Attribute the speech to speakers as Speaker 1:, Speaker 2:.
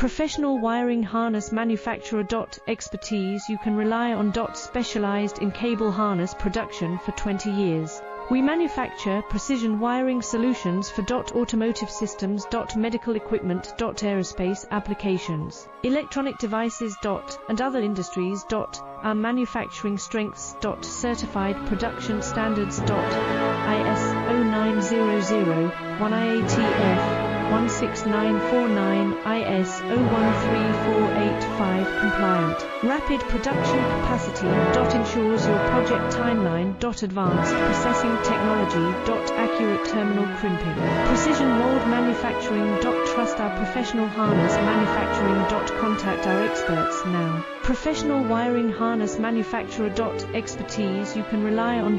Speaker 1: Professional wiring harness manufacturer. Expertise you can rely on. Specialized in cable harness production for 20 years. We manufacture precision wiring solutions for automotive systems, medical equipment, aerospace applications, electronic devices, and other industries. Our manufacturing strengths. Certified production standards. ISO 9001 IATF 16949 IS 013485 compliant. Rapid production capacity. Ensures your project timeline. Advanced processing technology. Accurate terminal crimping. Precision mold manufacturing. Trust our professional harness manufacturing. Contact our experts now. Professional wiring harness manufacturer. Expertise you can rely on.